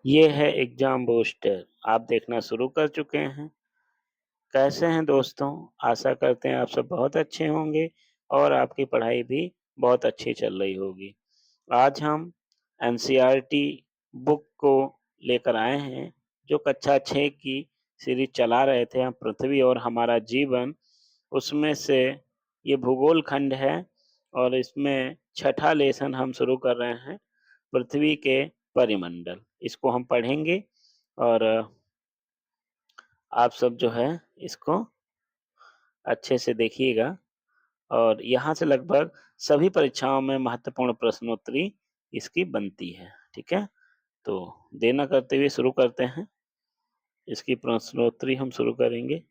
ये है exam booster. आप देखना शुरू कर चुके हैं। कैसे हैं दोस्तों? आशा करते हैं आप सब बहुत अच्छे होंगे और आपकी पढ़ाई भी बहुत अच्छी चल रही होगी। आज हम एनसीईआरटी बुक को लेकर आए हैं, जो कक्षा 6 की सीरीज चला रहे थे हम, पृथ्वी और हमारा जीवन। उसमें से ये भूगोल खंड है और इसमें छठा लेसन हम शुरू कर रहे हैं, पृथ्वी के परिमंडल। इसको हम पढ़ेंगे और आप सब जो है इसको अच्छे से देखिएगा। और यहाँ से लगभग सभी परीक्षाओं में महत्वपूर्ण प्रश्नोत्तरी इसकी बनती है। ठीक है, तो देर न करते हुए शुरू करते हैं। इसकी प्रश्नोत्तरी हम शुरू करेंगे।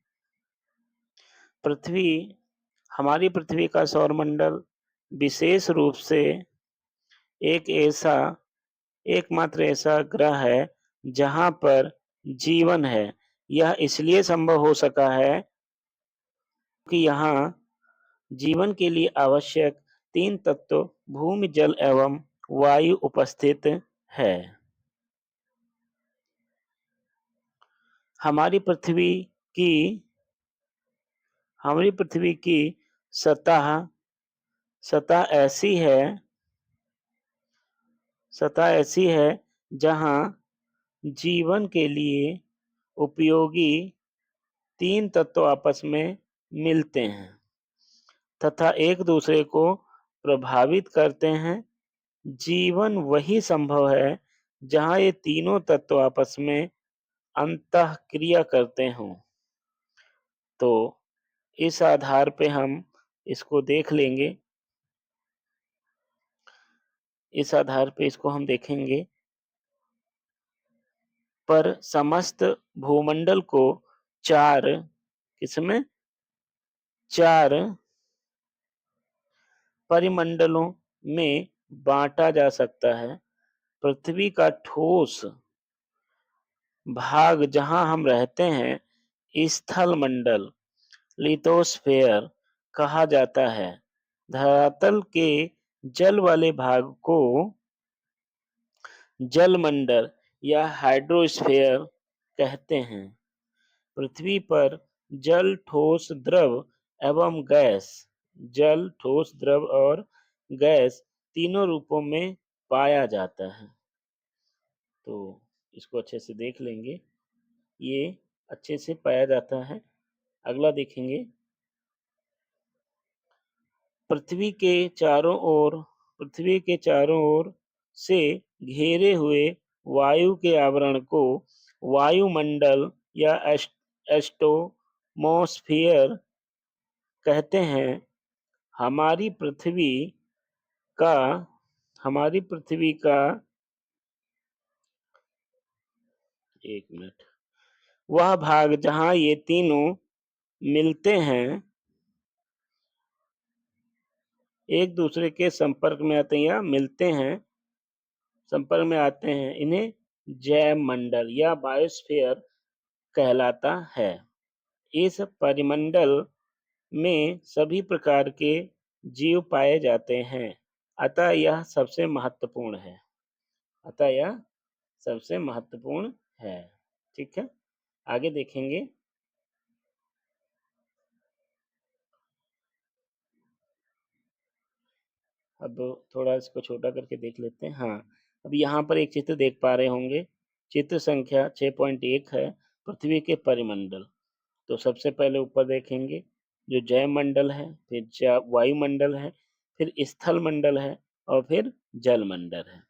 पृथ्वी, हमारी पृथ्वी का सौरमंडल विशेष रूप से एक ऐसा एकमात्र ऐसा ग्रह है जहाँ पर जीवन है। यह इसलिए संभव हो सका है कि यहाँ जीवन के लिए आवश्यक 3 तत्व भूमि, जल एवं वायु उपस्थित है। हमारी पृथ्वी की हमारी पृथ्वी की सतह सतह ऐसी है सतह ऐसी है जहाँ जीवन के लिए उपयोगी 3 तत्व आपस में मिलते हैं तथा एक दूसरे को प्रभावित करते हैं। जीवन वही संभव है जहाँ ये तीनों तत्व आपस में अंतःक्रिया करते हों। तो इस आधार पे हम इसको देख लेंगे। इस आधार पे इसको हम देखेंगे। पर समस्त भूमंडल को 4 किसमें 4 परिमंडलों में बांटा जा सकता है। पृथ्वी का ठोस भाग जहां हम रहते हैं स्थल मंडल, लिथोस्फेयर कहा जाता है। धरातल के जल वाले भाग को जलमंडल या हाइड्रोस्फेयर कहते हैं। पृथ्वी पर जल, ठोस, द्रव एवं गैस जल, ठोस, द्रव और गैस तीनों रूपों में पाया जाता है। तो इसको अच्छे से देख लेंगे। ये अच्छे से पाया जाता है। अगला देखेंगे। पृथ्वी के चारों ओर पृथ्वी के चारों ओर से घेरे हुए वायु के आवरण को वायुमंडल या एस्टोमोस्फियर कहते हैं। हमारी पृथ्वी का हमारी पृथ्वी का 1 मिनट, वह भाग जहां ये तीनों मिलते हैं, एक दूसरे के संपर्क में आते हैं या मिलते हैं, संपर्क में आते हैं, इन्हें जैव मंडल या बायोस्फीयर कहलाता है। इस परिमंडल में सभी प्रकार के जीव पाए जाते हैं। अतः यह सबसे महत्वपूर्ण है। अतः यह सबसे महत्वपूर्ण है। ठीक है, आगे देखेंगे। अब थोड़ा इसको छोटा करके देख लेते हैं। हाँ, अब यहाँ पर एक चित्र देख पा रहे होंगे। चित्र संख्या 6.1 है, पृथ्वी के परिमंडल। तो सबसे पहले ऊपर देखेंगे जो जैव मंडल है, फिर वायुमंडल है, फिर स्थल मंडल है और फिर जल मंडल है।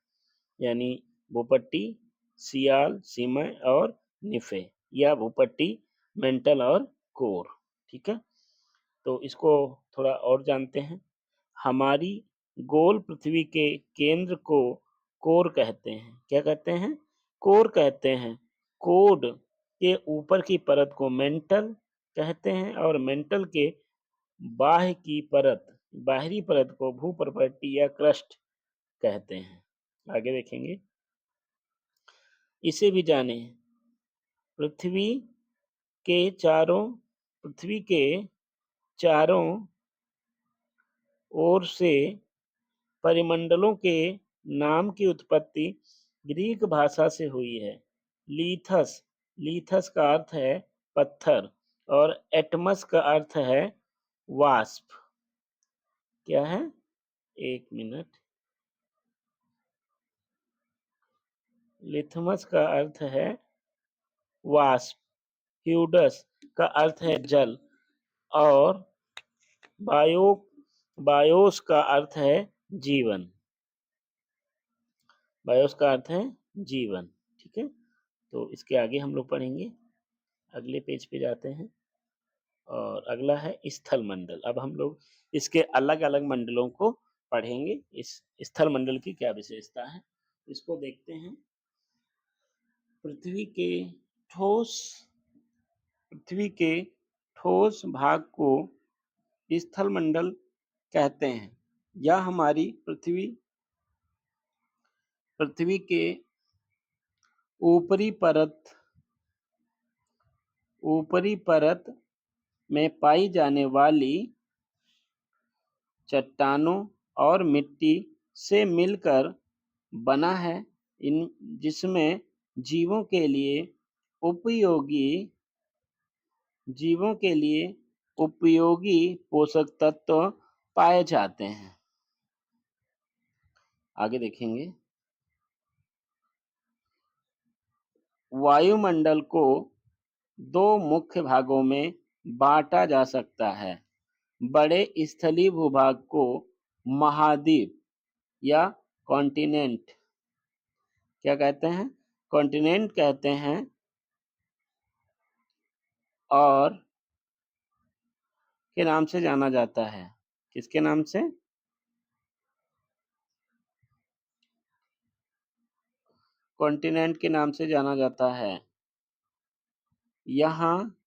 यानी भूपट्टी, सियाल, सीमा और निफे, या भूपट्टी, मेंटल और कोर। ठीक है, तो इसको थोड़ा और जानते हैं। हमारी गोल पृथ्वी के केंद्र को कोर कहते हैं। क्या कहते हैं? कोर कहते हैं। कोर के ऊपर की परत को मेंटल कहते हैं और मेंटल के बाहरी परत को भूप्रपट्टी या क्रस्ट कहते हैं। आगे देखेंगे। इसे भी जाने। पृथ्वी के चारों पृथ्वी के चारों ओर से परिमंडलों के नाम की उत्पत्ति ग्रीक भाषा से हुई है। लीथस, लीथस का अर्थ है पत्थर और एटमस का अर्थ है वाष्प। क्या है? 1 मिनट। लिथमस का अर्थ है वाष्प, ह्यूडस का अर्थ है जल और बायो बायोस का अर्थ है जीवन। बायोस का अर्थ है जीवन। ठीक है, तो इसके आगे हम लोग पढ़ेंगे। अगले पेज पे जाते हैं और अगला है स्थल मंडल। अब हम लोग इसके अलग अलग मंडलों को पढ़ेंगे। इस स्थल मंडल की क्या विशेषता है इसको देखते हैं। पृथ्वी के ठोस पृथ्वी के ठोस भाग को स्थल मंडल कहते हैं। यह हमारी पृथ्वी के ऊपरी परत ऊपरी परत में पाई जाने वाली चट्टानों और मिट्टी से मिलकर बना है। इन जिसमें जीवों के लिए उपयोगी जीवों के लिए उपयोगी पोषक तत्व पाए जाते हैं। आगे देखेंगे। वायुमंडल को दो मुख्य भागों में बांटा जा सकता है। बड़े स्थलीय भूभाग को महाद्वीप या कॉन्टिनेंट क्या कहते हैं? कॉन्टिनेंट कहते हैं और के नाम से जाना जाता है। किसके नाम से? कॉन्टिनेंट के नाम से जाना जाता है। यहाँ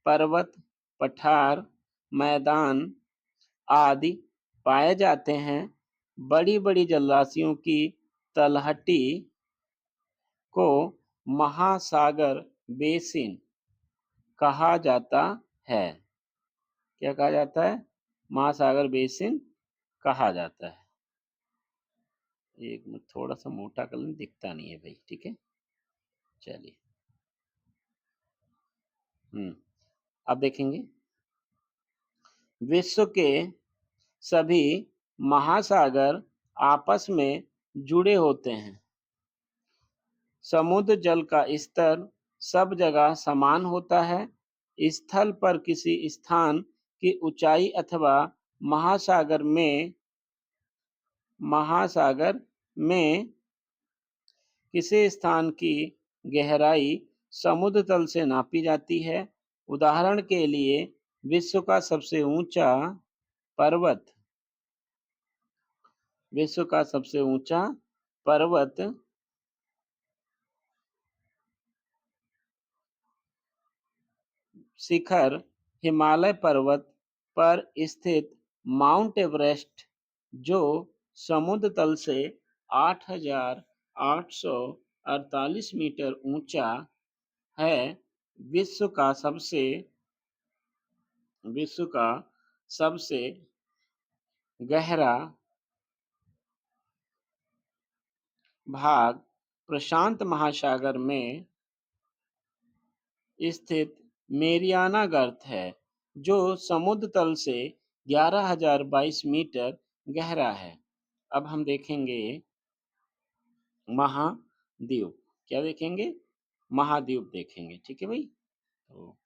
पर्वत, पठार, मैदान आदि पाए जाते हैं। बड़ी-बड़ी जलराशियों की तलहटी को महासागर बेसिन कहा जाता है। क्या कहा जाता है? महासागर बेसिन कहा जाता है। एक मिनट, थोड़ा सा मोटा कलम दिखता नहीं है भाई। ठीक है, चलिए। अब देखेंगे। विश्व के सभी महासागर आपस में जुड़े होते हैं। समुद्र जल का स्तर सब जगह समान होता है। स्थल पर किसी स्थान की ऊंचाई अथवा महासागर में किसी स्थान की गहराई समुद्र तल से नापी जाती है। उदाहरण के लिए विश्व का सबसे ऊंचा पर्वत विश्व का सबसे ऊंचा पर्वत शिखर हिमालय पर्वत पर स्थित माउंट एवरेस्ट, जो समुद्र तल से 8,848 मीटर ऊंचा है। विश्व का सबसे विश्व का सबसे गहरा भाग प्रशांत महासागर में स्थित मेरियाना गर्त है, जो समुद्र तल से 11,022 मीटर गहरा है। अब हम देखेंगे महाद्वीप। क्या देखेंगे? महाद्वीप देखेंगे। ठीक है भाई। तो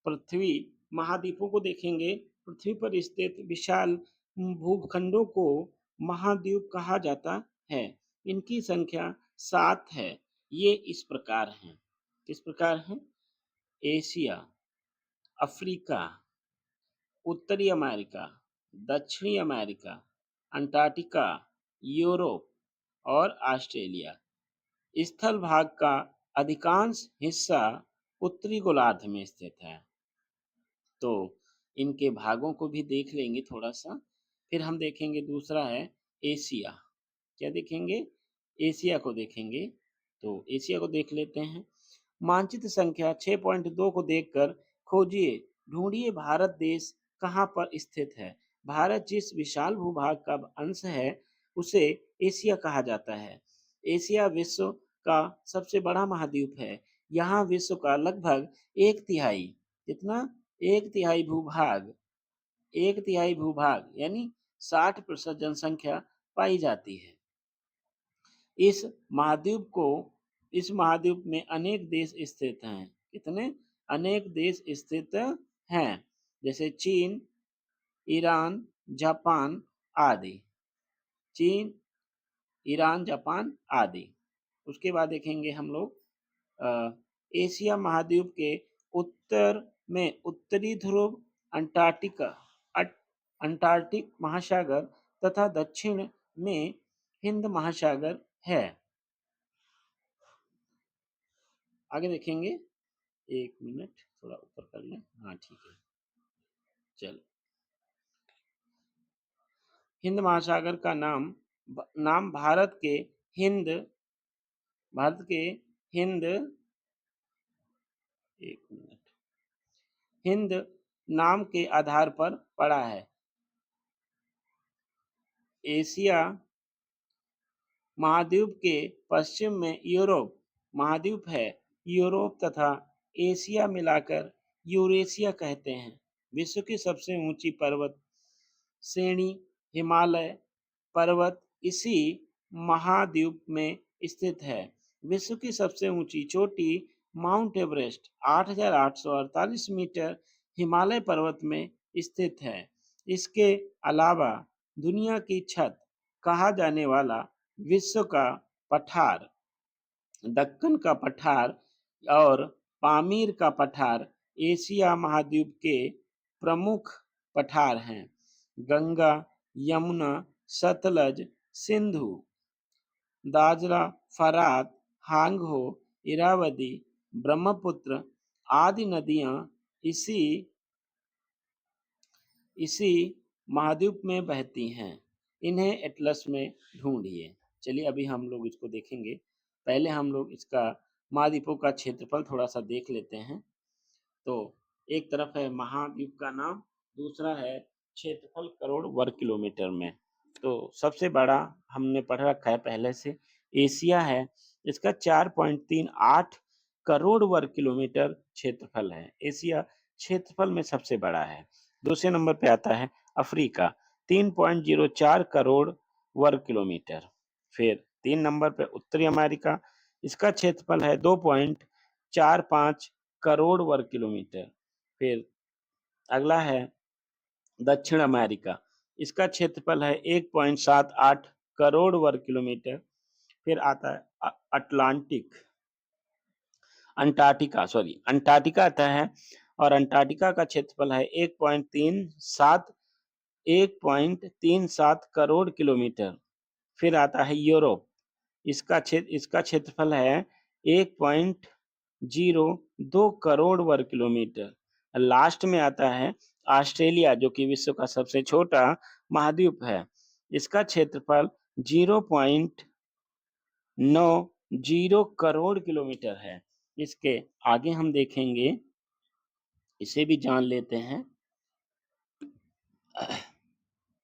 पृथ्वी महाद्वीपों को देखेंगे। पृथ्वी पर स्थित विशाल भूखंडों को महाद्वीप कहा जाता है। इनकी संख्या 7 है। ये इस प्रकार हैं। किस प्रकार हैं? एशिया, अफ्रीका, उत्तरी अमेरिका, दक्षिणी अमेरिका, अंटार्कटिका, यूरोप और ऑस्ट्रेलिया। स्थल भाग का अधिकांश हिस्सा उत्तरी गोलार्ध में स्थित है। तो इनके भागों को भी देख लेंगे थोड़ा सा। फिर हम देखेंगे दूसरा है एशिया। क्या देखेंगे? एशिया को देखेंगे। तो एशिया को देख लेते हैं। मानचित्र संख्या 6.2 को देखकर खोजिए, ढूंढिए भारत देश कहाँ पर स्थित है। भारत जिस विशाल भूभाग का अंश है उसे एशिया कहा जाता है। एशिया विश्व का सबसे बड़ा महाद्वीप है। यहाँ विश्व का लगभग एक तिहाई, कितना, एक तिहाई भूभाग यानी 60% जनसंख्या पाई जाती है। इस महाद्वीप को इस महाद्वीप में अनेक देश स्थित हैं। कितने, अनेक देश स्थित हैं, जैसे चीन, ईरान, जापान आदि। चीन, ईरान, जापान आदि। उसके बाद देखेंगे हम लोग एशिया महाद्वीप के उत्तर में उत्तरी ध्रुव, अंटार्कटिका, अंटार्कटिक महासागर तथा दक्षिण में हिंद महासागर है। आगे देखेंगे, एक मिनट थोड़ा ऊपर कर लें, हाँ ठीक है, चलो। हिंद महासागर का नाम भारत के हिंद एक मिनट हिंद नाम के आधार पर पड़ा है। एशिया महाद्वीप के पश्चिम में यूरोप महाद्वीप है। यूरोप तथा एशिया मिलाकर यूरेशिया कहते हैं। विश्व की सबसे ऊंची पर्वत श्रेणी हिमालय पर्वत इसी महाद्वीप में स्थित है। विश्व की सबसे ऊंची चोटी माउंट एवरेस्ट 8,848 मीटर हिमालय पर्वत में स्थित है। इसके अलावा दुनिया की छत कहा जाने वाला विश्व का पठार, दक्कन का पठार और पामीर का पठार एशिया महाद्वीप के प्रमुख पठार हैं। गंगा, यमुना, सतलज, सिंधु, दाजरा, फरात, हांगहो, इरावदी, ब्रह्मपुत्र आदि नदियां इसी इसी महाद्वीप में बहती हैं। इन्हें एटलस में ढूंढिए। चलिए अभी हम लोग इसको देखेंगे। पहले हम लोग इसका महाद्वीपों का क्षेत्रफल थोड़ा सा देख लेते हैं। तो एक तरफ है महाद्वीप का नाम, दूसरा है क्षेत्रफल करोड़ वर्ग किलोमीटर में। तो सबसे बड़ा हमने पढ़ रखा है पहले से, एशिया है। इसका 4.38 करोड़ वर्ग किलोमीटर क्षेत्रफल है। एशिया क्षेत्रफल में सबसे बड़ा है। दूसरे नंबर पे आता है अफ्रीका, 3.04 करोड़ वर्ग किलोमीटर। फिर 3 नंबर पे उत्तरी अमेरिका, इसका क्षेत्रफल है 2.45 करोड़ वर्ग किलोमीटर। फिर अगला है दक्षिण अमेरिका, इसका क्षेत्रफल है 1.78 करोड़ वर्ग किलोमीटर। फिर आता है अंटार्कटिका आता है, और अंटार्कटिका का क्षेत्रफल है 1.37 करोड़ किलोमीटर। फिर आता है यूरोप, इसका क्षेत्रफल है 1.02 करोड़ वर्ग किलोमीटर। लास्ट में आता है ऑस्ट्रेलिया, जो कि विश्व का सबसे छोटा महाद्वीप है। इसका क्षेत्रफल 0.90 करोड़ किलोमीटर है। इसके आगे हम देखेंगे, इसे भी जान लेते हैं।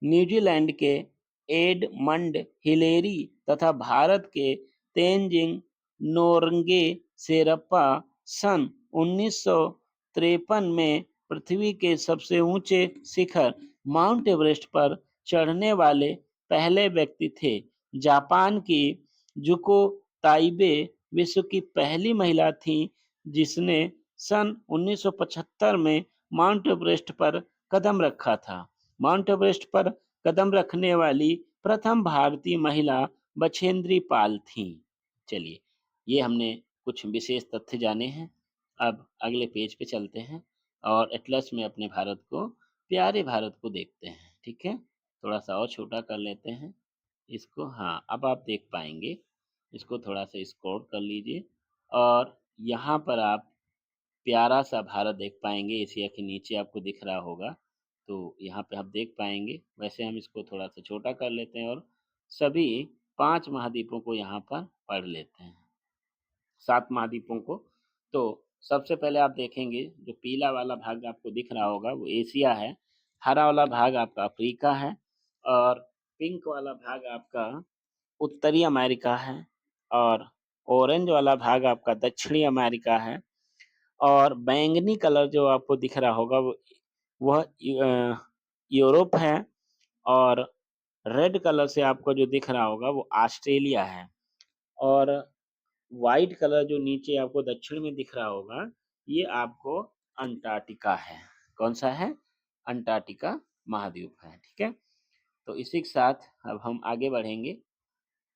न्यूजीलैंड के एडमंड हिलेरी तथा भारत के तेंजिंग नोरंगे शेरप्पा सन 1953 में पृथ्वी के सबसे ऊंचे शिखर माउंट एवरेस्ट पर चढ़ने वाले पहले व्यक्ति थे। जापान की जुको ताइबे विश्व की पहली महिला थी जिसने सन 1975 में माउंट एवरेस्ट पर कदम रखा था। माउंट एवरेस्ट पर कदम रखने वाली प्रथम भारतीय महिला बछेंद्री पाल थीं। चलिए, ये हमने कुछ विशेष तथ्य जाने हैं। अब अगले पेज पे चलते हैं और एटलस में अपने भारत को, प्यारे भारत को देखते हैं। ठीक है, थोड़ा सा और छोटा कर लेते हैं इसको। हाँ, अब आप देख पाएंगे। इसको थोड़ा सा स्क्रॉल कर लीजिए और यहाँ पर आप प्यारा सा भारत देख पाएंगे। एशिया के नीचे आपको दिख रहा होगा, तो यहाँ पे आप देख पाएंगे। वैसे हम इसको थोड़ा सा छोटा कर लेते हैं और सभी 5 महाद्वीपों को यहाँ पर पढ़ लेते हैं, 7 महाद्वीपों को। तो सबसे पहले आप देखेंगे, जो पीला वाला भाग आपको दिख रहा होगा वो एशिया है, हरा वाला भाग आपका अफ्रीका है और पिंक वाला भाग आपका उत्तरी अमेरिका है। और ऑरेंज वाला भाग आपका दक्षिणी अमेरिका है और बैंगनी कलर जो आपको दिख रहा होगा वह यूरोप है और रेड कलर से आपको जो दिख रहा होगा वो ऑस्ट्रेलिया है और व्हाइट कलर जो नीचे आपको दक्षिण में दिख रहा होगा ये आपको अंटार्कटिका है। कौन सा है? अंटार्कटिका महाद्वीप है। ठीक है, तो इसी के साथ अब हम आगे बढ़ेंगे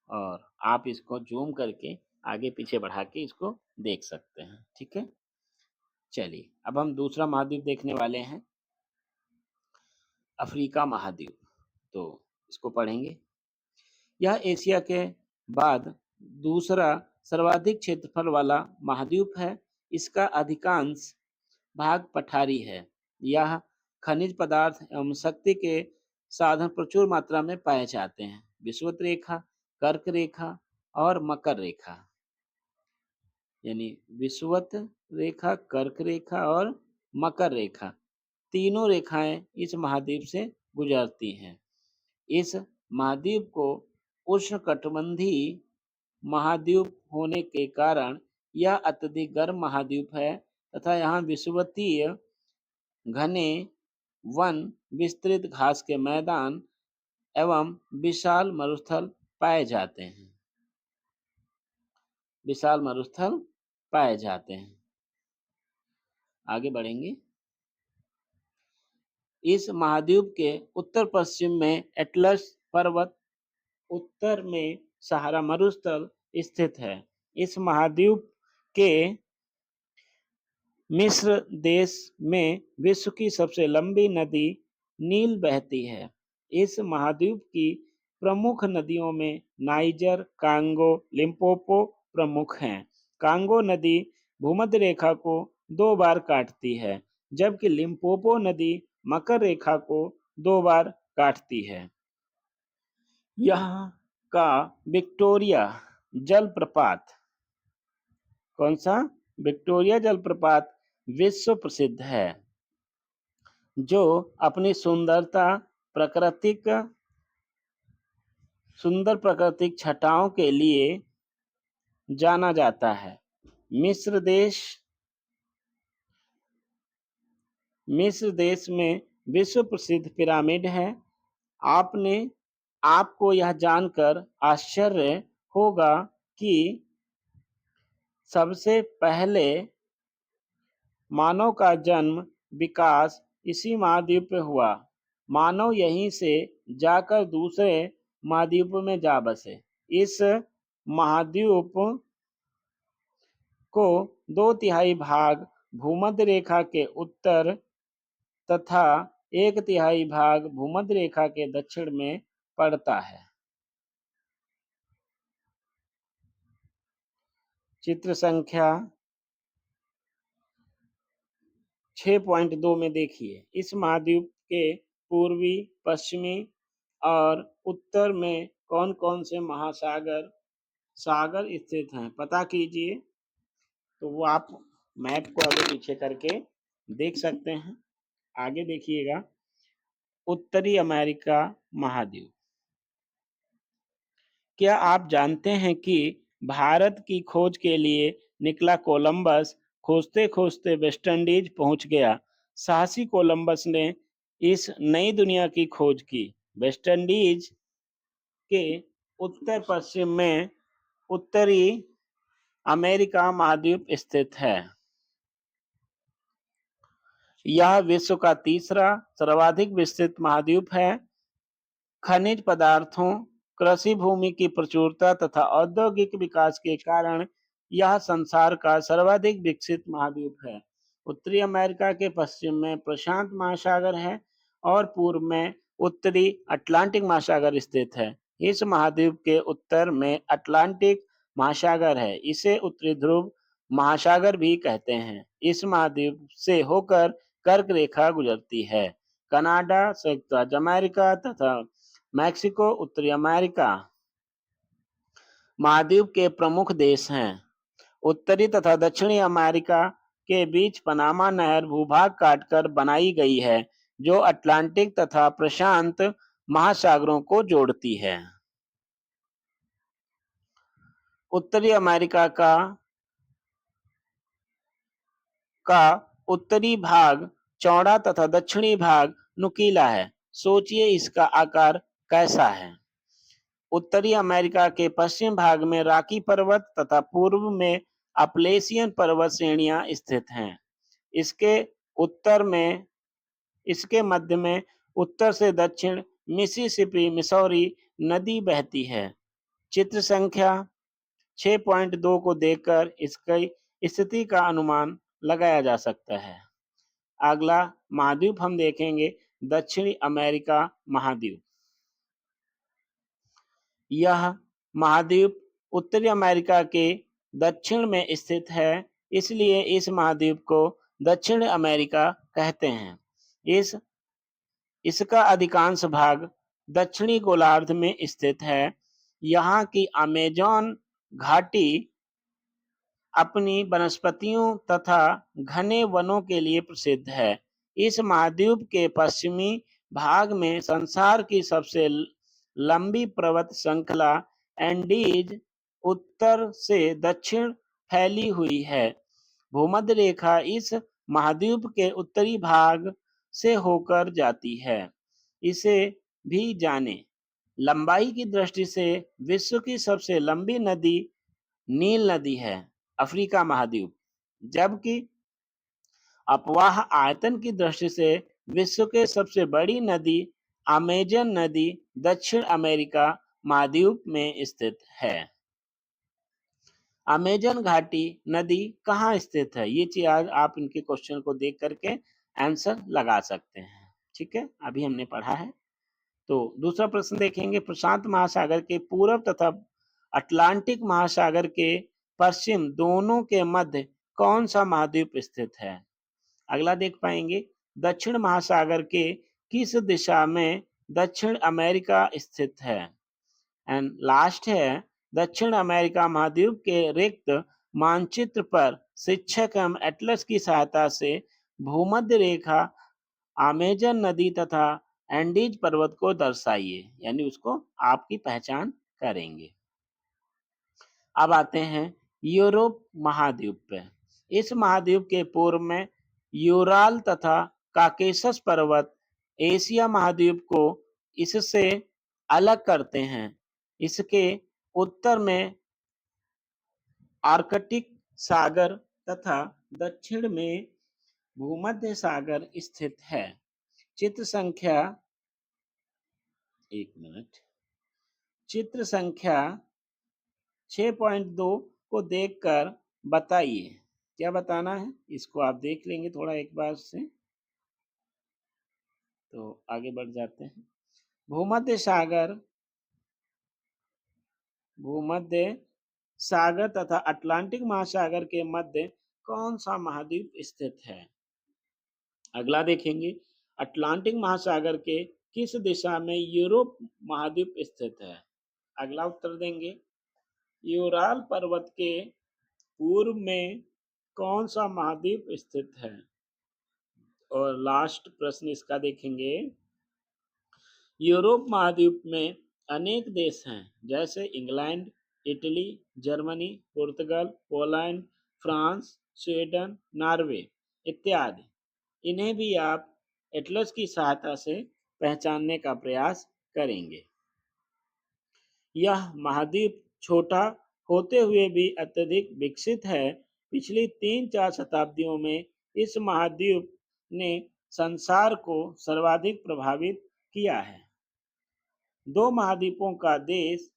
और आप इसको जूम करके आगे पीछे बढ़ा के इसको देख सकते हैं। ठीक है, चलिए अब हम दूसरा महाद्वीप देखने वाले हैं, अफ्रीका महाद्वीप। तो इसको पढ़ेंगे। यह एशिया के बाद दूसरा सर्वाधिक क्षेत्रफल वाला महाद्वीप है। इसका अधिकांश भाग पठारी है। यह खनिज पदार्थ एवं शक्ति के साधन प्रचुर मात्रा में पाए जाते हैं। विषुवत रेखा, कर्क रेखा और मकर रेखा, यानी विषुवत रेखा, कर्क रेखा और मकर रेखा, तीनों रेखाएं इस महाद्वीप से गुजरती हैं। इस महाद्वीप को उष्णकटिबंधीय महाद्वीप होने के कारण यह अत्यधिक गर्म महाद्वीप है तथा यहाँ विषुवतीय घने वन, विस्तृत घास के मैदान एवं विशाल मरुस्थल पाए जाते हैं। विशाल मरुस्थल पाए जाते हैं। आगे बढ़ेंगे। इस महाद्वीप के उत्तर पश्चिम में एटलस पर्वत, उत्तर में सहारा मरुस्थल स्थित है। इस महाद्वीप के मिस्र देश में विश्व की सबसे लंबी नदी नील बहती है। इस महाद्वीप की प्रमुख नदियों में नाइजर, कांगो, लिम्पोपो प्रमुख हैं। कांगो नदी भूमध्य रेखा को 2 बार काटती है, जबकि लिम्पोपो नदी मकर रेखा को 2 बार काटती है। यहाँ का विक्टोरिया जलप्रपात, कौन सा? विक्टोरिया जलप्रपात विश्व प्रसिद्ध है, जो अपनी सुंदर प्राकृतिक छटाओं के लिए जाना जाता है। मिस्र देश में विश्व प्रसिद्ध पिरामिड है। आपको यह जानकर आश्चर्य होगा कि सबसे पहले मानव का जन्म विकास इसी महाद्वीप पे हुआ। मानव यहीं से जाकर दूसरे महाद्वीप में जा बसे। इस महाद्वीप को 2/3 भाग भूमध्य रेखा के उत्तर तथा 1/3 भाग भूमध्य रेखा के दक्षिण में पड़ता है। चित्र संख्या 6.2 में देखिए, इस महाद्वीप के पूर्वी, पश्चिमी और उत्तर में कौन कौन से सागर स्थित हैं, पता कीजिए। तो वो आप मैप को आगे पीछे करके देख सकते हैं। आगे देखिएगा, उत्तरी अमेरिका महाद्वीप। क्या आप जानते हैं कि भारत की खोज के लिए निकला कोलंबस खोजते खोजते वेस्ट इंडीज पहुंच गया। साहसी कोलंबस ने इस नई दुनिया की खोज की। वेस्ट इंडीज के उत्तर पश्चिम में उत्तरी अमेरिका महाद्वीप स्थित है। यह विश्व का तीसरा सर्वाधिक विस्तृत महाद्वीप है। खनिज पदार्थों, कृषि भूमि की प्रचुरता तथा औद्योगिक विकास के कारण यह संसार का सर्वाधिक विकसित महाद्वीप है। उत्तरी अमेरिका के पश्चिम में प्रशांत महासागर है और पूर्व में उत्तरी अटलांटिक महासागर स्थित है। इस महाद्वीप के उत्तर में अटलांटिक महासागर है। इसे उत्तरी ध्रुव महासागर भी कहते हैं। इस महाद्वीप से होकर कर्क रेखा गुजरती है। कनाडा, संयुक्त राज्य अमेरिका तथा मैक्सिको उत्तरी अमेरिका महाद्वीप के प्रमुख देश हैं। उत्तरी तथा दक्षिणी अमेरिका के बीच पनामा नहर भूभाग काटकर बनाई गई है, जो अटलांटिक तथा प्रशांत महासागरों को जोड़ती है। उत्तरी अमेरिका का उत्तरी भाग चौड़ा तथा दक्षिणी भाग नुकीला है। सोचिए इसका आकार कैसा है। उत्तरी अमेरिका के पश्चिम भाग में रॉकी पर्वत तथा पूर्व में अपलेशियन पर्वत श्रेणियां स्थित हैं। इसके उत्तर में इसके मध्य में उत्तर से दक्षिण मिसिसिपी मिसौरी नदी बहती है। चित्र संख्या 6.2 को देखकर इसकी स्थिति का अनुमान लगाया जा सकता है। अगला महाद्वीप हम देखेंगे दक्षिणी अमेरिका महाद्वीप। यह महाद्वीप उत्तरी अमेरिका के दक्षिण में स्थित है, इसलिए इस महाद्वीप को दक्षिण अमेरिका कहते हैं। इसका अधिकांश भाग दक्षिणी गोलार्ध में स्थित है। यहाँ की अमेज़न घाटी अपनी वनस्पतियों तथा घने वनों के लिए प्रसिद्ध है। इस महाद्वीप के पश्चिमी भाग में संसार की सबसे लंबी पर्वत श्रृंखला एंडीज उत्तर से दक्षिण फैली हुई है। भूमध्य रेखा इस महाद्वीप के उत्तरी भाग से होकर जाती है। इसे भी जाने। लंबाई की दृष्टि से विश्व की सबसे लंबी नदी नील नदी है, अफ्रीका महाद्वीप, जबकि अपवाह आयतन की दृष्टि से विश्व के सबसे बड़ी नदी अमेजन नदी दक्षिण अमेरिका महाद्वीप में स्थित है। अमेजन घाटी नदी कहाँ स्थित है, ये चीज आज आप इनके क्वेश्चन को देख करके आंसर लगा सकते हैं। ठीक है, अभी हमने पढ़ा है। तो दूसरा प्रश्न देखेंगे, प्रशांत महासागर के पूर्व तथा अटलांटिक महासागर के पश्चिम दोनों के मध्य कौन सा महाद्वीप स्थित है। अगला देख पाएंगे, दक्षिण महासागर के किस दिशा में दक्षिण अमेरिका स्थित है। एंड लास्ट है, दक्षिण अमेरिका महाद्वीप के रिक्त मानचित्र पर शिक्षक एवं एटलस की सहायता से भूमध्य रेखा, अमेजन नदी तथा एंडीज पर्वत को दर्शाइए, यानी उसको आपकी पहचान करेंगे। अब आते हैं यूरोप महाद्वीप पे। इस महाद्वीप के पूर्व में यूराल तथा काकेशस पर्वत एशिया महाद्वीप को इससे अलग करते हैं। इसके उत्तर में आर्कटिक सागर तथा दक्षिण में भूमध्य सागर स्थित है। चित्र संख्या 6.2 को देखकर बताइए। क्या बताना है, इसको आप देख लेंगे थोड़ा एक बार से, तो आगे बढ़ जाते हैं। भूमध्य सागर तथा अटलांटिक महासागर के मध्य कौन सा महाद्वीप स्थित है। अगला देखेंगे, अटलांटिक महासागर के किस दिशा में यूरोप महाद्वीप स्थित है। अगला उत्तर देंगे, यूराल पर्वत के पूर्व में कौन सा महाद्वीप स्थित है। और लास्ट प्रश्न इसका देखेंगे, यूरोप महाद्वीप में अनेक देश हैं, जैसे इंग्लैंड, इटली, जर्मनी, पुर्तगाल, पोलैंड, फ्रांस, स्वीडन, नॉर्वे इत्यादि। इन्हें भी आप एटलस की सहायता से पहचानने का प्रयास करेंगे। यह महाद्वीप छोटा होते हुए भी अत्यधिक विकसित है। पिछली 3-4 शताब्दियों में इस महाद्वीप ने संसार को सर्वाधिक प्रभावित किया है। 2 महाद्वीपों का देश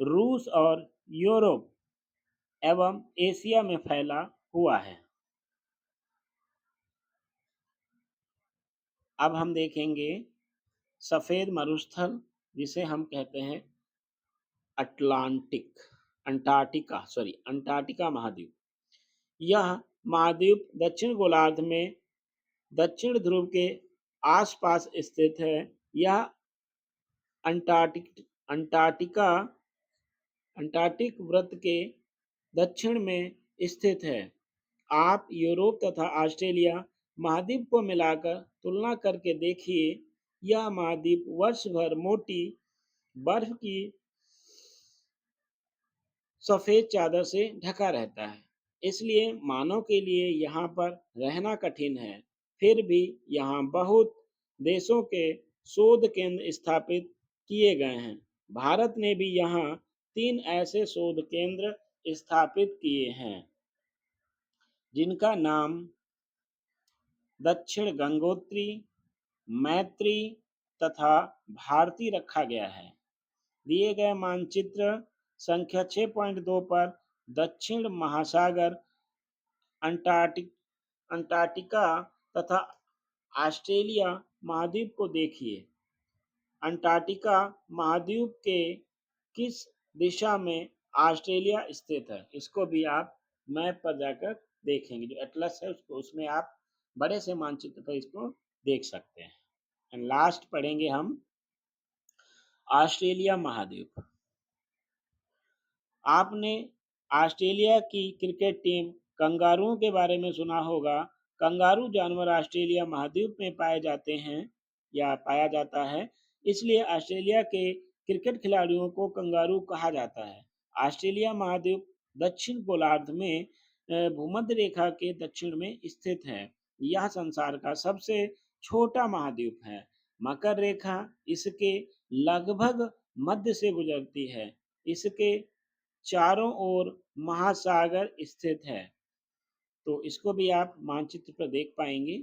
रूस और यूरोप एवं एशिया में फैला हुआ है। अब हम देखेंगे सफेद मरुस्थल, जिसे हम कहते हैं अंटार्कटिका महाद्वीप। यह महाद्वीप दक्षिण गोलार्ध में दक्षिण ध्रुव के आसपास स्थित है। यह अंटार्कटिक वृत्त के दक्षिण में स्थित है। आप यूरोप तथा ऑस्ट्रेलिया महाद्वीप को मिलाकर तुलना करके देखिए। यह महाद्वीप वर्ष भर मोटी बर्फ की सफेद चादर से ढका रहता है, इसलिए मानव के लिए यहाँ पर रहना कठिन है। फिर भी यहाँ बहुत देशों के शोध केंद्र स्थापित किए गए हैं। भारत ने भी यहाँ 3 ऐसे शोध केंद्र स्थापित किए हैं, जिनका नाम दक्षिण गंगोत्री, मैत्री तथा भारती रखा गया है। दिए गए मानचित्र संख्या 6.2 पर दक्षिण महासागर, अंटार्कटिक अंटार्कटिका तथा ऑस्ट्रेलिया महाद्वीप को देखिए। अंटार्कटिका महाद्वीप के किस दिशा में ऑस्ट्रेलिया स्थित है, इसको भी आप मैप पर जाकर देखेंगे। जो एटलस है उसको, उसमें आप बड़े से मानचित्र पर इसको देख सकते हैं। एंड लास्ट पढ़ेंगे हम ऑस्ट्रेलिया महाद्वीप। आपने ऑस्ट्रेलिया की क्रिकेट टीम कंगारुओं के बारे में सुना होगा। कंगारू जानवर ऑस्ट्रेलिया महाद्वीप में पाए जाते हैं या पाया जाता है, इसलिए ऑस्ट्रेलिया के क्रिकेट खिलाड़ियों को कंगारू कहा जाता है। ऑस्ट्रेलिया महाद्वीप दक्षिण गोलार्ध में भूमध्य रेखा के दक्षिण में स्थित है। यह संसार का सबसे छोटा महाद्वीप है। मकर रेखा इसके लगभग मध्य से गुजरती है। इसके चारों ओर महासागर स्थित है। तो इसको भी आप मानचित्र पर देख पाएंगे।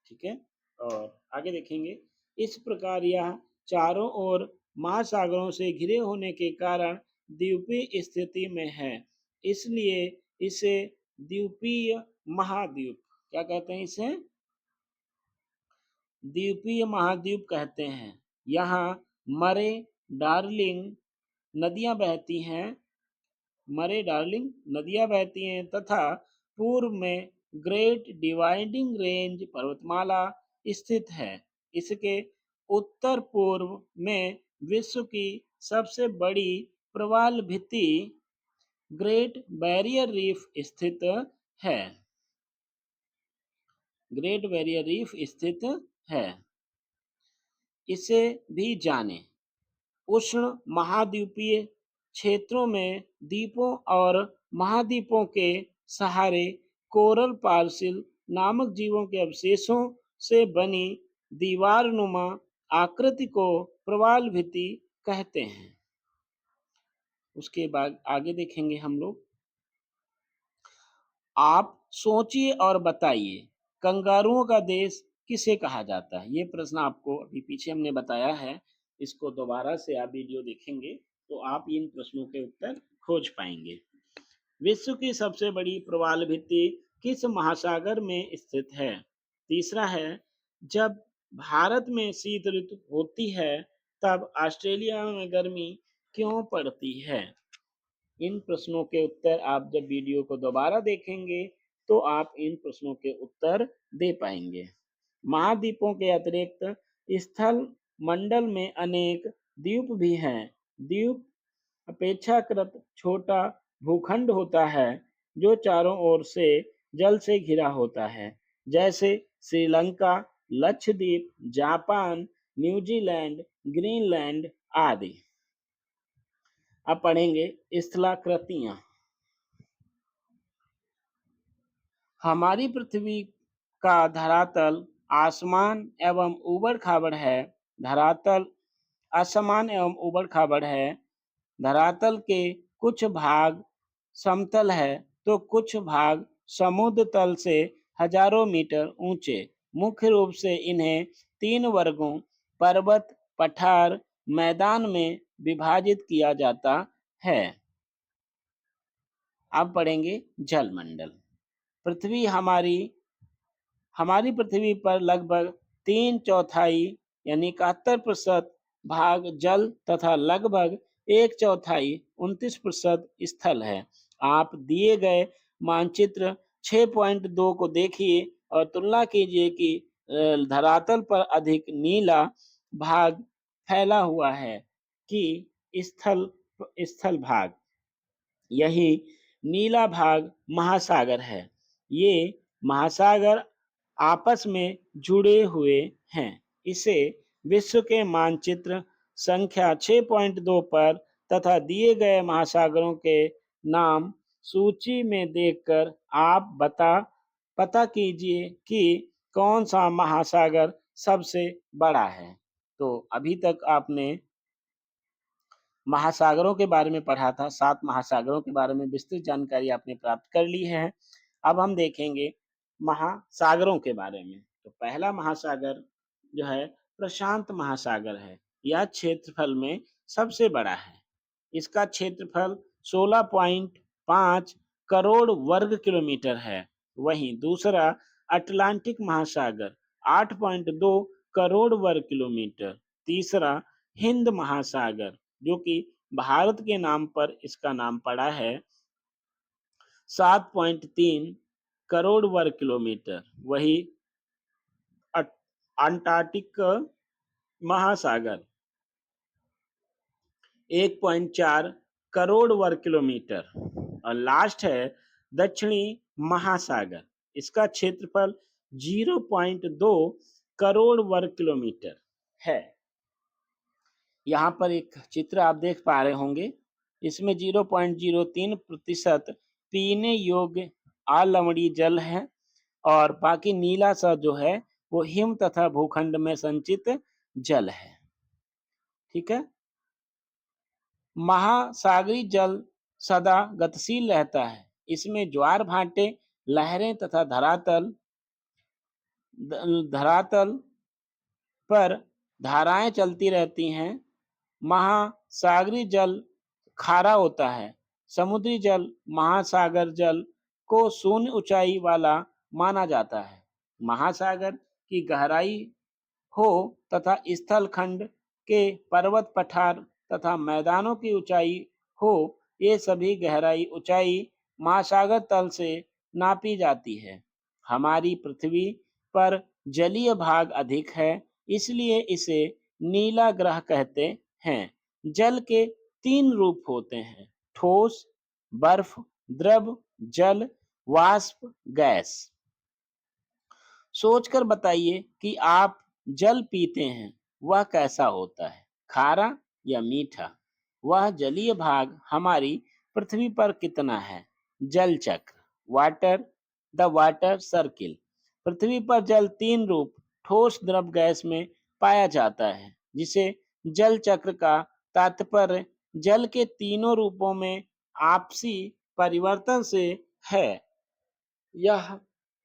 ठीक है, और आगे देखेंगे। इस प्रकार यह चारों ओर महासागरों से घिरे होने के कारण द्वीपीय स्थिति में है, इसलिए इसे द्वीपीय महाद्वीप क्या कहते हैं? इसे द्वीपीय महाद्वीप कहते हैं। यहाँ मरे डार्लिंग नदियां बहती हैं नदियां बहती हैं तथा पूर्व में ग्रेट डिवाइडिंग रेंज पर्वतमाला स्थित है। इसके उत्तर पूर्व में विश्व की सबसे बड़ी प्रवाल भित्ति ग्रेट बैरियर रीफ स्थित है। ग्रेट बैरियर रीफ स्थित है। इसे भी जाने। उष्ण महाद्वीपीय क्षेत्रों में द्वीपों और महाद्वीपों के सहारे कोरल पार्सिल नामक जीवों के अवशेषों से बनी दीवारनुमा आकृति को प्रवाल भित्ति कहते हैं। उसके बाद आगे देखेंगे हम लोग। आप सोचिए और बताइए, कंगारुओं का देश किसे कहा जाता है? ये प्रश्न आपको अभी पीछे हमने बताया है। इसको दोबारा से आप वीडियो देखेंगे तो आप इन प्रश्नों के उत्तर खोज पाएंगे। विश्व की सबसे बड़ी प्रवाल भित्ति किस महासागर में स्थित है? तीसरा है, जब भारत में शीत ऋतु होती है तब ऑस्ट्रेलिया में गर्मी क्यों पड़ती है? इन प्रश्नों के उत्तर आप जब वीडियो को दोबारा देखेंगे तो आप इन प्रश्नों के उत्तर दे पाएंगे। महाद्वीपों के अतिरिक्त स्थल मंडल में अनेक द्वीप भी हैं। द्वीप अपेक्षाकृत छोटा भूखंड होता है जो चारों ओर से जल से घिरा होता है, जैसे Sri Lanka, Lakshadweep, Japan, New Zealand, Greenland आदि। अब पढ़ेंगे स्थलाकृतियां। हमारी पृथ्वी का धरातल आसमान एवं ऊबड़ खाबड़ है। धरातल असमान एवं ऊबड़ खाबड़ है। धरातल के कुछ भाग समतल है तो कुछ भाग समुद्र तल से हजारों मीटर ऊंचे। मुख्य रूप से इन्हें 3 वर्गों पर्वत, पठार, मैदान में विभाजित किया जाता है। अब पढ़ेंगे जलमंडल। पृथ्वी हमारी पृथ्वी पर लगभग 3/4 यानी 71% भाग जल तथा लगभग 1/4 29% स्थल है। आप दिए गए मानचित्र 6.2 को देखिए और तुलना कीजिए कि धरातल पर अधिक नीला भाग फैला हुआ है कि स्थल स्थल भाग। यही नीला भाग महासागर है। ये महासागर आपस में जुड़े हुए हैं। इसे विश्व के मानचित्र संख्या 6.2 पर तथा दिए गए महासागरों के नाम सूची में देखकर आप पता कीजिए कि कौन सा महासागर सबसे बड़ा है। तो अभी तक आपने महासागरों के बारे में पढ़ा था, 7 महासागरों के बारे में विस्तृत जानकारी आपने प्राप्त कर ली है। अब हम देखेंगे महासागरों के बारे में। तो पहला महासागर जो है प्रशांत महासागर है। यह क्षेत्रफल में सबसे बड़ा है। इसका क्षेत्रफल 16.5 करोड़ वर्ग किलोमीटर है। वहीं दूसरा अटलांटिक महासागर 8.2 करोड़ वर्ग किलोमीटर। तीसरा हिंद महासागर, जो कि भारत के नाम पर इसका नाम पड़ा है, 7.3 करोड़ वर्ग किलोमीटर। वही अंटार्कटिक महासागर 1.4 करोड़ वर्ग किलोमीटर। और लास्ट है दक्षिणी महासागर। इसका क्षेत्रफल 0.2 करोड़ वर्ग किलोमीटर है। यहाँ पर एक चित्र आप देख पा रहे होंगे। इसमें 0.03% पीने योग्य अलवणीय जल है और बाकी नीला सा जो है वो हिम तथा भूखंड में संचित जल है। ठीक है। महासागरीय जल सदा गतिशील रहता है। इसमें ज्वार भाटे, लहरें तथा धरातल पर धाराएं चलती रहती हैं। महासागरीय जल खारा होता है। समुद्री जल महासागर जल को शून्य ऊंचाई वाला माना जाता है। महासागर की गहराई हो तथा स्थल खंड के पर्वत पठार तथा मैदानों की ऊंचाई हो, ये सभी गहराई ऊंचाई महासागर तल से नापी जाती है। हमारी पृथ्वी पर जलीय भाग अधिक है, इसलिए इसे नीला ग्रह कहते हैं। जल के 3 रूप होते हैं: ठोस, बर्फ, द्रव, जल, वाष्प, गैस। सोचकर बताइए कि आप जल पीते हैं, वह कैसा होता है, खारा या मीठा? वह जलीय भाग हमारी पृथ्वी पर कितना है? जल चक्र, वाटर द वाटर सर्किल। पृथ्वी पर जल 3 रूप ठोस, द्रव, गैस में पाया जाता है, जिसे जल चक्र का तात्पर्य जल के तीनों रूपों में आपसी परिवर्तन से है। यह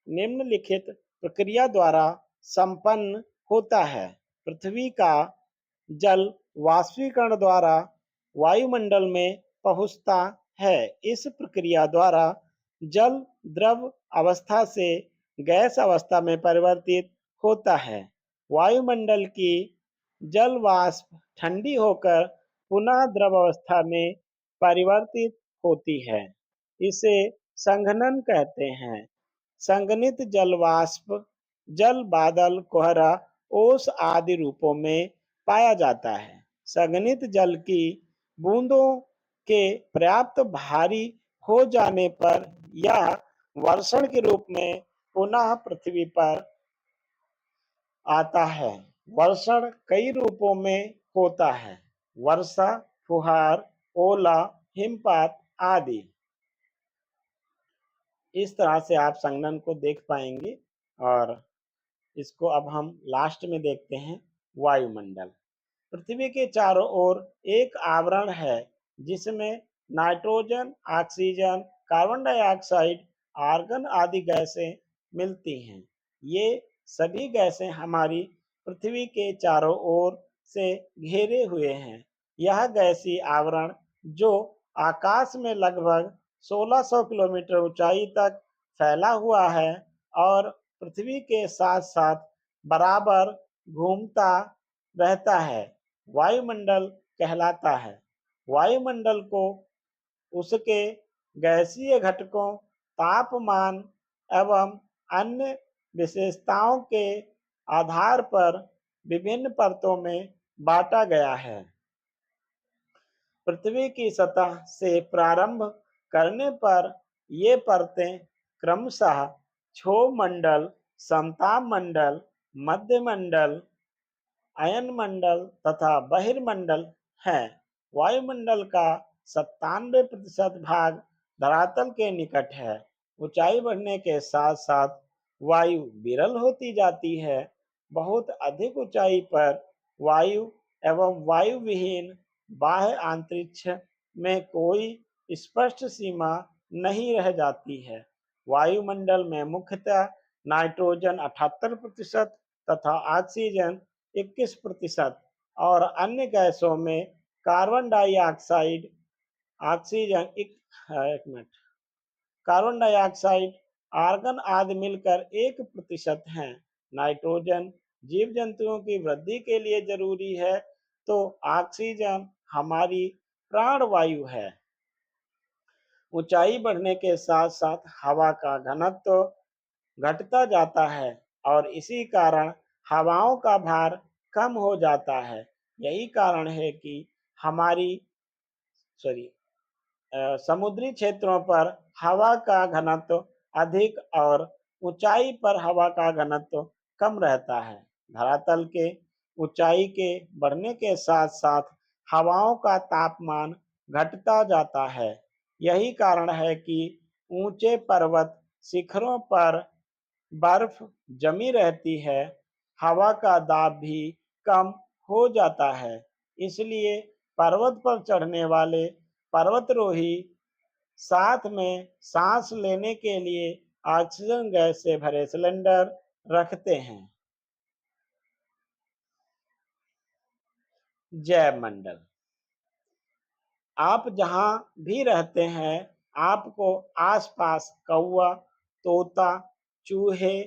निम्नलिखित प्रक्रिया द्वारा संपन्न होता है। पृथ्वी का जल वाष्पीकरण द्वारा वायुमंडल में पहुंचता है। इस प्रक्रिया द्वारा जल द्रव अवस्था से गैस अवस्था में परिवर्तित होता है। वायुमंडल की जल वाष्प ठंडी होकर पुनः द्रव अवस्था में परिवर्तित होती है। इसे संघनन कहते हैं। संघनित जल वाष्प जल, बादल, कोहरा, ओस आदि रूपों में पाया जाता है। संघनित जल की बूंदों के पर्याप्त भारी हो जाने पर यह वर्षण के रूप में पुनः पृथ्वी पर आता है। वर्षण कई रूपों में होता है: वर्षा, फुहार, ओला, हिमपात आदि। इस तरह से आप संघनन को देख पाएंगे। और इसको अब हम लास्ट में देखते हैं, वायुमंडल। पृथ्वी के चारों ओर एक आवरण है जिसमें nitrogen, oxygen, carbon dioxide, argon आदि गैसें मिलती हैं। ये सभी गैसें हमारी पृथ्वी के चारों ओर से घेरे हुए हैं। यह गैसीय आवरण जो आकाश में लगभग 1600 किलोमीटर ऊंचाई तक फैला हुआ है और पृथ्वी के साथ साथ बराबर घूमता रहता है, वायुमंडल कहलाता है। वायुमंडल को उसके गैसीय घटकों, तापमान एवं अन्य विशेषताओं के आधार पर विभिन्न परतों में बांटा गया है। पृथ्वी की सतह से प्रारंभ करने पर ये परतें क्रमशः क्षोभमंडल, समताप मध्यमंडल, अयनमंडल तथा बहिर्मंडल है। वायुमंडल का 97% भाग धरातल के निकट है। ऊंचाई बढ़ने के साथ साथ वायु विरल होती जाती है। बहुत अधिक ऊंचाई पर वायु एवं वायु विहीन बाह्य अंतरिक्ष में कोई स्पष्ट सीमा नहीं रह जाती है। वायुमंडल में मुख्यतः नाइट्रोजन 78% तथा ऑक्सीजन 21% और अन्य गैसों में कार्बन डाइऑक्साइड ऑक्सीजन एक मिनट कार्बन डाइऑक्साइड आर्गन आदि मिलकर 1% हैं। नाइट्रोजन जीव जंतुओं की वृद्धि के लिए जरूरी है, तो ऑक्सीजन हमारी प्राणवायु है। ऊंचाई बढ़ने के साथ साथ हवा का घनत्व घटता जाता है और इसी कारण हवाओं का भार कम हो जाता है। यही कारण है कि हमारी सॉरी समुद्री क्षेत्रों पर हवा का घनत्व अधिक और ऊंचाई पर हवा का घनत्व कम रहता है। धरातल के ऊंचाई के बढ़ने के साथ साथ हवाओं का तापमान घटता जाता है। यही कारण है कि ऊंचे पर्वत शिखरों पर बर्फ जमी रहती है, हवा का दाब भी कम हो जाता है। इसलिए पर्वत पर चढ़ने वाले पर्वतारोही साथ में सांस लेने के लिए ऑक्सीजन गैस से भरे सिलेंडर रखते हैं। जैव मंडल। आप जहां भी रहते हैं, आपको आसपास कौवा, तोता, चूहे,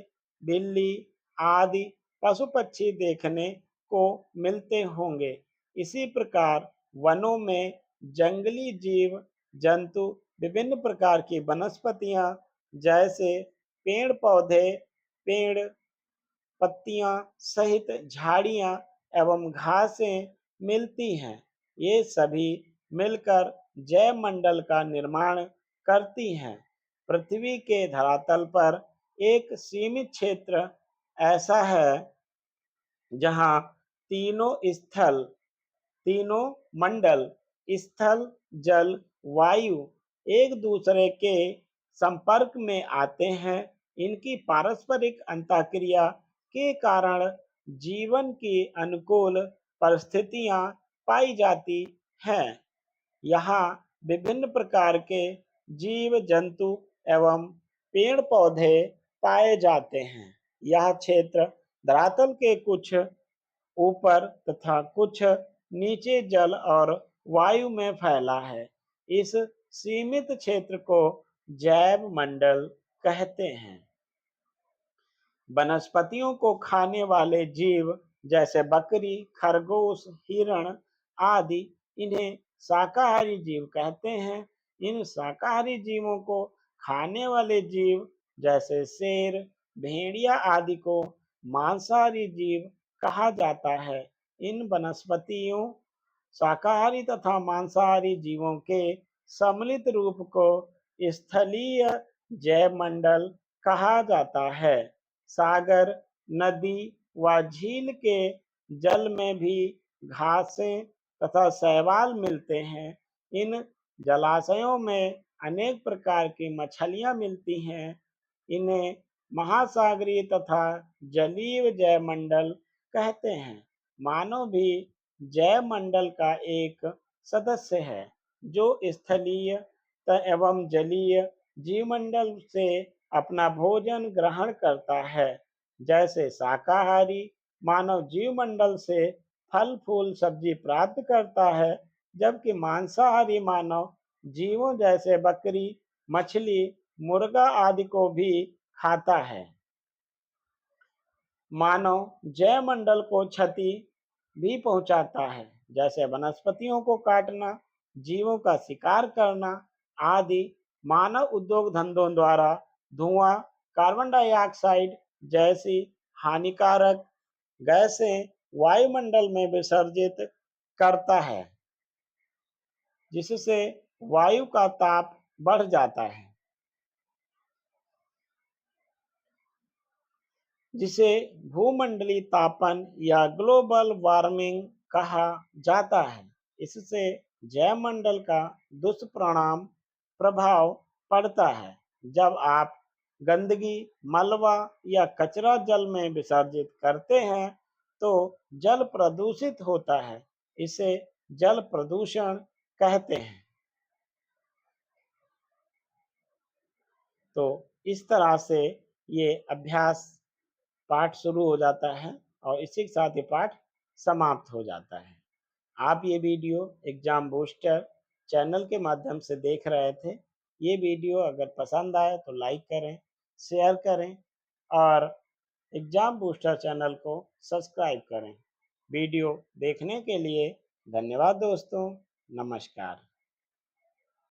बिल्ली आदि पशु पक्षी देखने को मिलते होंगे। इसी प्रकार वनों में जंगली जीव जंतु, विभिन्न प्रकार की वनस्पतियां जैसे पेड़ पौधे, पेड़ पत्तियां सहित झाड़ियां एवं घासें मिलती हैं। ये सभी मिलकर जैव मंडल का निर्माण करती हैं। पृथ्वी के धरातल पर एक सीमित क्षेत्र ऐसा है जहां तीनों स्थल तीनों मंडल स्थल, जल, वायु एक दूसरे के संपर्क में आते हैं। इनकी पारस्परिक अंतःक्रिया के कारण जीवन की अनुकूल परिस्थितियां पाई जाती हैं। यहाँ विभिन्न प्रकार के जीव जंतु एवं पेड़ पौधे पाए जाते हैं। यह क्षेत्र धरातल के कुछ ऊपर तथा कुछ नीचे जल और वायु में फैला है। इस सीमित क्षेत्र को जैव मंडल कहते हैं। वनस्पतियों को खाने वाले जीव जैसे बकरी, खरगोश, हिरण आदि, इन्हें शाकाहारी जीव कहते हैं। इन शाकाहारी जीवों को खाने वाले जीव जैसे शेर, भेड़िया आदि को मांसाहारी जीव कहा जाता है। इन वनस्पतियों, शाकाहारी तथा मांसाहारी जीवों के सम्मिलित रूप को स्थलीय जैव मंडल कहा जाता है। सागर, नदी व झील के जल में भी घासें तथा शैवाल मिलते हैं। इन जलाशयों में अनेक प्रकार की मछलियां मिलती हैं। इन्हें महासागरीय तथा जलीय जैव मंडल कहते हैं। मानव भी जैव मंडल का एक सदस्य है, जो स्थलीय एवं जलीय जीवमंडल से अपना भोजन ग्रहण करता है। जैसे शाकाहारी मानव जीवमंडल से फल फूल सब्जी प्राप्त करता है, जबकि मांसाहारी मानव जीवों जैसे बकरी, मछली, मुर्गा आदि को भी खाता है। मानव जैव मंडल को क्षति भी पहुंचाता है, जैसे वनस्पतियों को काटना, जीवों का शिकार करना आदि। मानव उद्योग धंधों द्वारा धुआं, कार्बन डाइऑक्साइड जैसी हानिकारक गैसें वायुमंडल में विसर्जित करता है, जिससे वायु का ताप बढ़ जाता है, जिसे भूमंडलीय तापन या ग्लोबल वार्मिंग कहा जाता है। इससे जैवमंडल का दुष्परिणाम प्रभाव पड़ता है। जब आप गंदगी, मलबा या कचरा जल में विसर्जित करते हैं, तो जल प्रदूषित होता है। इसे जल प्रदूषण कहते हैं। तो इस तरह से ये अभ्यास पाठ शुरू हो जाता है और इसी के साथ ये पाठ समाप्त हो जाता है। आप ये वीडियो एग्जाम बूस्टर चैनल के माध्यम से देख रहे थे। ये वीडियो अगर पसंद आए तो लाइक करें, शेयर करें और एग्जाम बूस्टर चैनल को सब्सक्राइब करें। वीडियो देखने के लिए धन्यवाद दोस्तों। नमस्कार।